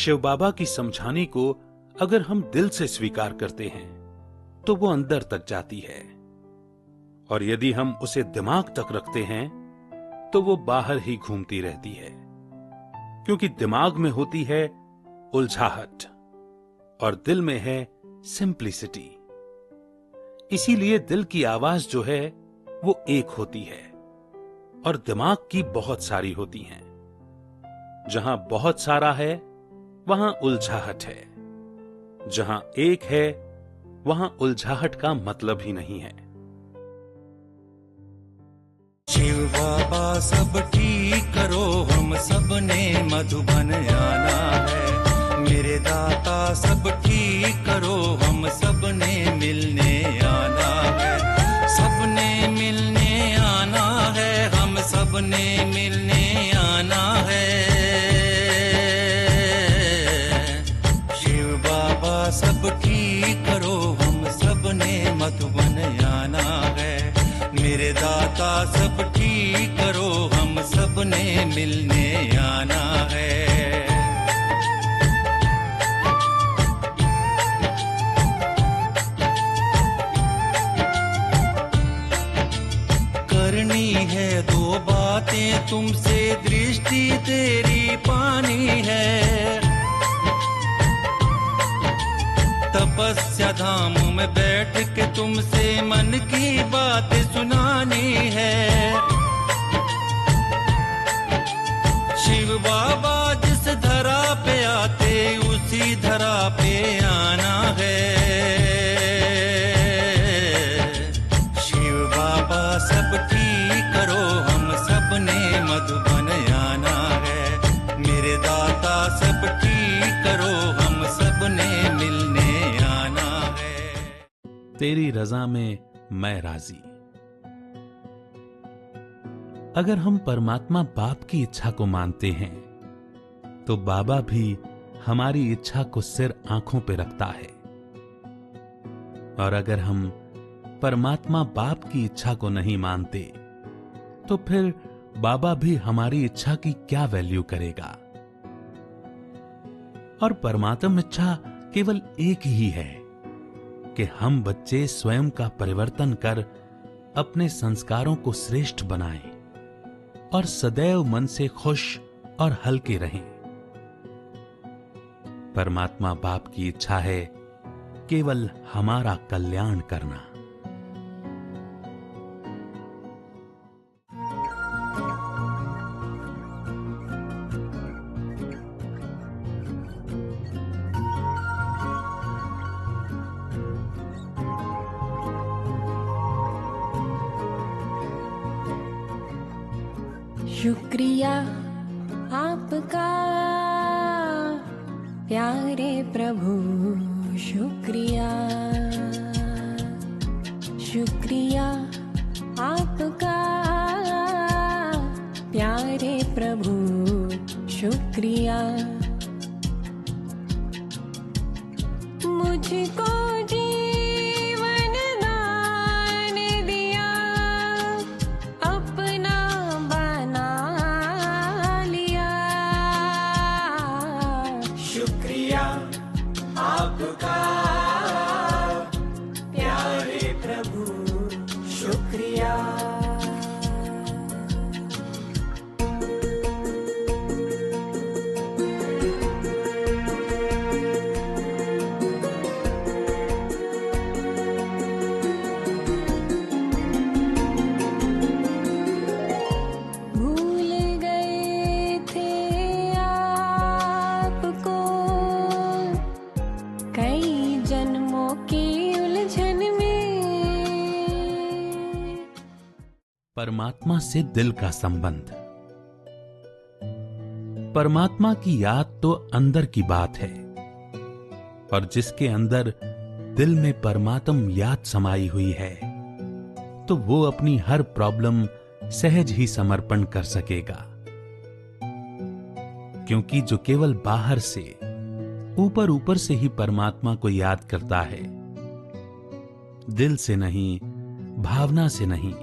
शिव बाबा की समझाने को अगर हम दिल से स्वीकार करते हैं तो वो अंदर तक जाती है, और यदि हम उसे दिमाग तक रखते हैं तो वो बाहर ही घूमती रहती है, क्योंकि दिमाग में होती है उलझाहट और दिल में है सिंप्लिसिटी। इसीलिए दिल की आवाज जो है वो एक होती है और दिमाग की बहुत सारी होती हैं। जहां बहुत सारा है वहां उलझाहट है, जहां एक है वहां उलझाहट का मतलब ही नहीं है। शिव बाबा सब ठीक करो, हम सब ने मधुबन आना है। मेरे दाता सब ठीक करो, हम सब ने मिलने आना है। सबने मिलने आना है, हम सब ने मिलने आना है। शिव बाबा सब ठीक करो, हम सब ने मधुबन आना है। मेरे दाता सब ठीक करो, हम सब ने मिलने आना है। करनी है दो बातें तुमसे, दृष्टि तेरी पानी है। तपस्या धाम में बैठ के तुमसे मन की बात सुनानी है। शिव बाबा जिस धरा पे आते उसी धरा पे आना है। शिव बाबा सब ठीक करो, हम सब ने मधुबन आना है। मेरे दाता सब ठीक करो, हम सब ने मिलने आना है। तेरी रजा में मैं राजी। अगर हम परमात्मा बाप की इच्छा को मानते हैं तो बाबा भी हमारी इच्छा को सिर आंखों पे रखता है, और अगर हम परमात्मा बाप की इच्छा को नहीं मानते तो फिर बाबा भी हमारी इच्छा की क्या वैल्यू करेगा। और परमात्म इच्छा केवल एक ही है कि हम बच्चे स्वयं का परिवर्तन कर अपने संस्कारों को श्रेष्ठ बनाएं और सदैव मन से खुश और हल्के रहें। परमात्मा बाप की इच्छा है केवल हमारा कल्याण करना। शुक्रिया आपका प्यारे प्रभु, शुक्रिया। शुक्रिया आपका प्यारे प्रभु, शुक्रिया। मुझको जीवन दान दिया, अपना बना लिया। शुक्रिया आपका प्यारे प्रभु, शुक्रिया। भूल गए थे आपको कई जन्मों की उलझन में। परमात्मा से दिल का संबंध। परमात्मा की याद तो अंदर की बात है, और जिसके अंदर दिल में परमात्म याद समाई हुई है तो वो अपनी हर प्रॉब्लम सहज ही समर्पण कर सकेगा। क्योंकि जो केवल बाहर से ऊपर ऊपर से ही परमात्मा को याद करता है, दिल से नहीं, भावना से नहीं,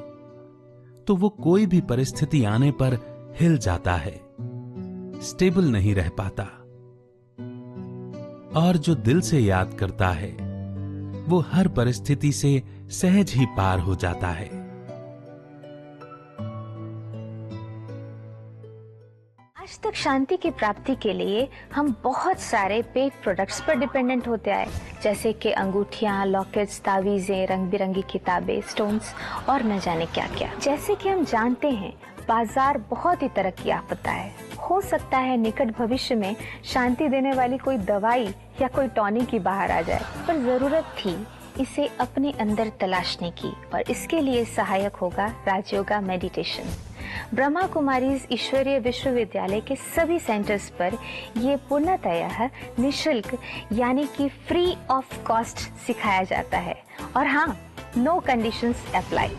तो वो कोई भी परिस्थिति आने पर हिल जाता है, स्टेबल नहीं रह पाता। और जो दिल से याद करता है वो हर परिस्थिति से सहज ही पार हो जाता है। आज तक शांति की प्राप्ति के लिए हम बहुत सारे पेड प्रोडक्ट्स पर डिपेंडेंट होते आए, जैसे कि अंगूठियां, लॉकेट्स, तावीजें, रंग बिरंगी किताबें, स्टोन्स और न जाने क्या क्या। जैसे कि हम जानते हैं बाजार बहुत ही तरक्की याफ्ता है। हो सकता है निकट भविष्य में शांति देने वाली कोई दवाई या कोई टॉनिक ही बाहर आ जाए, पर जरूरत थी इसे अपने अंदर तलाशने की, और इसके लिए सहायक होगा राजयोगा मेडिटेशन। ब्रह्मा कुमारीज ईश्वरीय विश्वविद्यालय के सभी सेंटर्स पर ये पूर्णतः निशुल्क यानी कि फ्री ऑफ कॉस्ट सिखाया जाता है, और हाँ, नो कंडीशंस अप्लाई।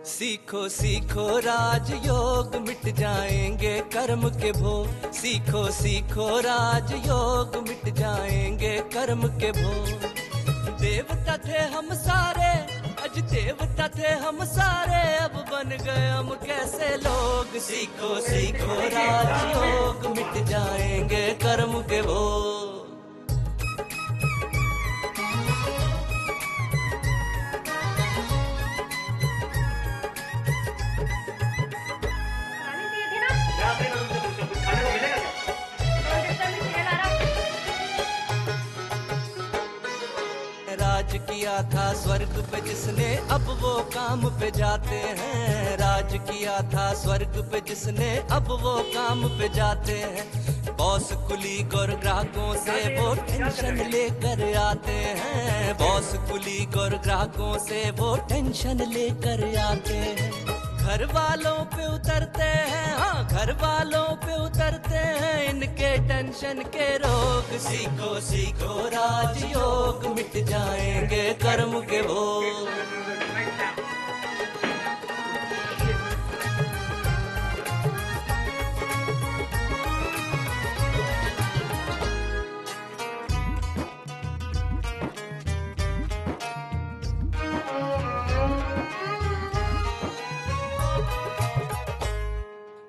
सीखो सीखो राजयोग, मिट जाएंगे कर्म के भोग। सीखो सीखो राजयोग, मिट जाएंगे कर्म के भोग। देवता थे हम सारे, अज देवता थे हम सारे, अब बन गए हम कैसे लोग। सीखो सीखो राजयोग, मिट जाएंगे कर्म के भोग। राज किया था स्वर्ग पे जिसने, अब वो काम पे जाते हैं। राज किया था स्वर्ग पे जिसने, अब वो काम पे जाते हैं। बॉस कुलीग और ग्राहकों से वो टेंशन लेकर आते हैं। बॉस कुलीग और ग्राहकों से वो टेंशन लेकर आते हैं। घर वालों पे उतरते हैं, हाँ घर वालों पे उतरते हैं इनके टेंशन के रोग। सीखो सीखो राजयोग, मिट जाएंगे कर्म के भोग।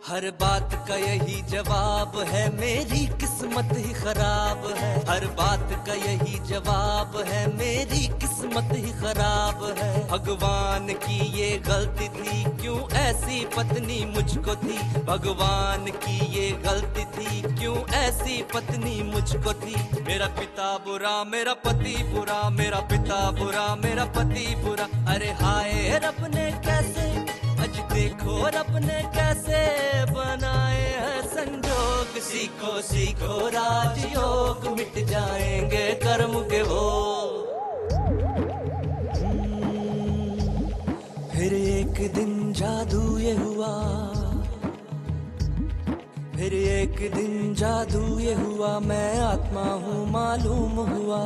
हर बात का यही जवाब है, मेरी किस्मत ही खराब है। हर बात का यही जवाब है, मेरी किस्मत ही खराब है। भगवान की ये गलती थी, क्यों ऐसी पत्नी मुझको थी। भगवान की ये गलती थी, क्यों ऐसी पत्नी मुझको थी। मेरा पिता बुरा, मेरा पति बुरा, मेरा पिता बुरा, मेरा पति बुरा। अरे हाय रब ने कैसे, आज देखो रब ने कैसे बनाए हैं संजोग। सीखो सीखो राजयोग, मिट जाएंगे कर्म के भोग। फिर एक दिन जादू ये हुआ, फिर एक दिन जादू ये हुआ, मैं आत्मा हूँ मालूम हुआ।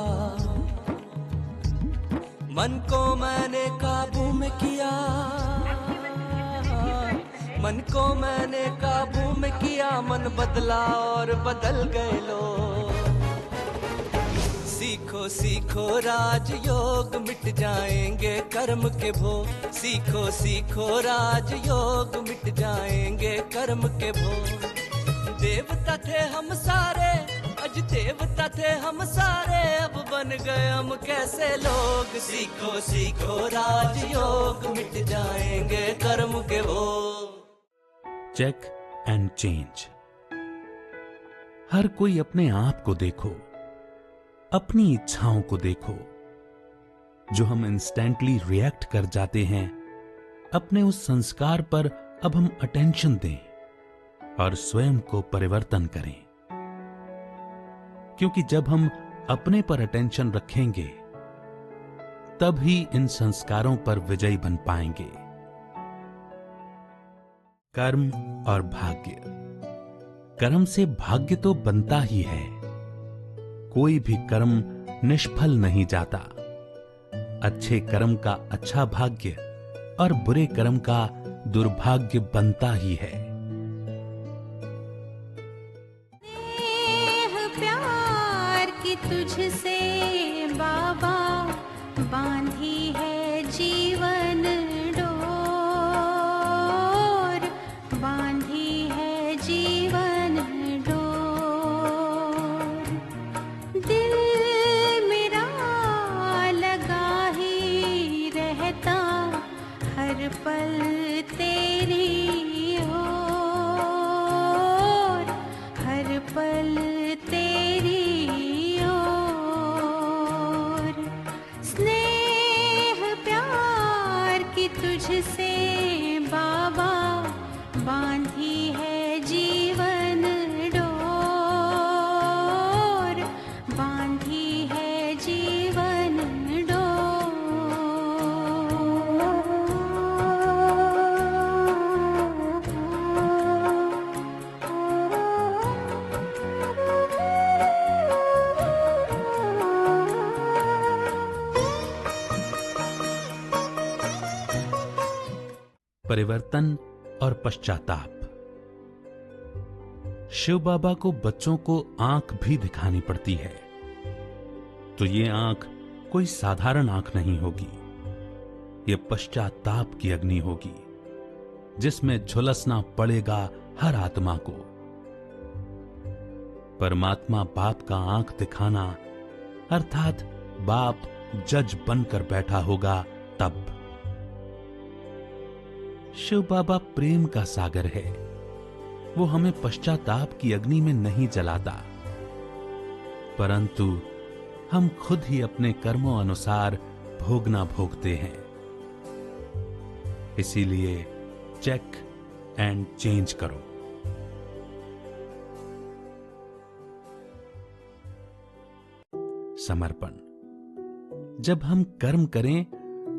मन को मैंने काबू में किया, मन को मैंने काबू में किया। मन बदला और बदल गए लोग। सीखो सीखो राजयोग, मिट जाएंगे कर्म के भोग। सीखो सीखो राजयोग, मिट जाएंगे कर्म के भोग। देवता थे हम सारे, अज देवता थे हम सारे, अब बन गए हम कैसे लोग। सीखो सीखो राजयोग, मिट जाएंगे कर्म के भोग। Check and change. हर कोई अपने आप को देखो, अपनी इच्छाओं को देखो। जो हम इंस्टेंटली रिएक्ट कर जाते हैं, अपने उस संस्कार पर अब हम अटेंशन दें और स्वयं को परिवर्तन करें। क्योंकि जब हम अपने पर अटेंशन रखेंगे, तब ही इन संस्कारों पर विजयी बन पाएंगे। कर्म और भाग्य। कर्म से भाग्य तो बनता ही है। कोई भी कर्म निष्फल नहीं जाता। अच्छे कर्म का अच्छा भाग्य और बुरे कर्म का दुर्भाग्य बनता ही है। प्यार की तुझसे बाबा बांधी है जीवन डोर, परिवर्तन और पश्चाताप। शिव बाबा को बच्चों को आंख भी दिखानी पड़ती है, तो ये आंख कोई साधारण आंख नहीं होगी। ये पश्चाताप की अग्नि होगी, जिसमें झुलसना पड़ेगा हर आत्मा को। परमात्मा बाप का आंख दिखाना अर्थात बाप जज बनकर बैठा होगा तब। शिव बाबा प्रेम का सागर है, वो हमें पश्चाताप की अग्नि में नहीं जलाता, परंतु हम खुद ही अपने कर्मों अनुसार भोगना भोगते हैं। इसीलिए चेक एंड चेंज करो। समर्पण। जब हम कर्म करें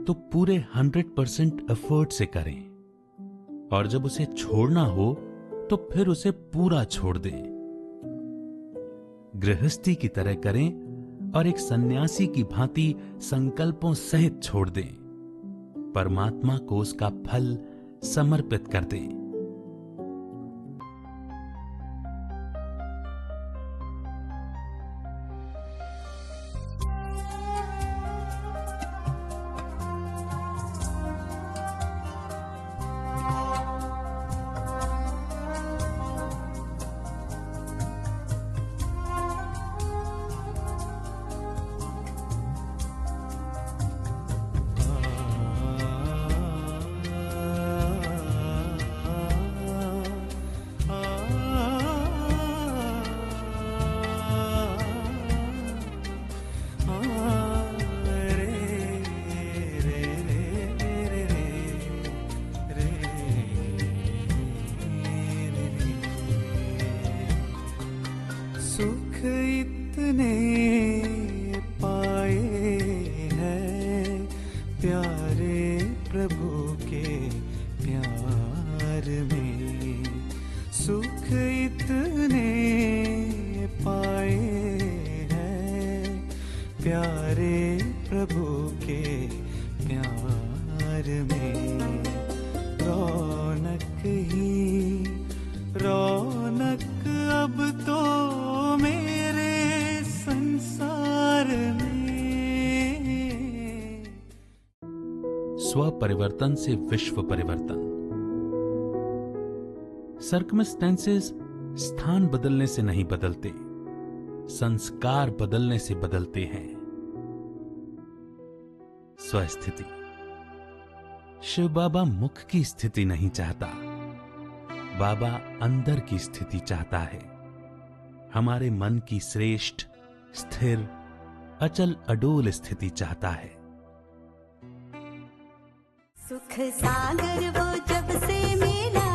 तो पूरे 100% एफर्ट से करें, और जब उसे छोड़ना हो तो फिर उसे पूरा छोड़ दें। गृहस्थी की तरह करें और एक सन्यासी की भांति संकल्पों सहित छोड़ दें। परमात्मा को उसका फल समर्पित कर दें। सुख इतने पाए हैं प्यारे प्रभु के प्यार में। सुख इतने पाए हैं प्यारे प्रभु के प्यार में। रौनक ही रौनक अब तो मेरे संसार में। स्व परिवर्तन से विश्व परिवर्तन। सर्कमस्टेंसेस स्थान बदलने से नहीं बदलते, संस्कार बदलने से बदलते हैं। स्वस्थिति। शिव बाबा मुख की स्थिति नहीं चाहता, बाबा अंदर की स्थिति चाहता है। हमारे मन की श्रेष्ठ, स्थिर, अचल अडोल स्थिति चाहता है। सुख सागर वो जब से मिला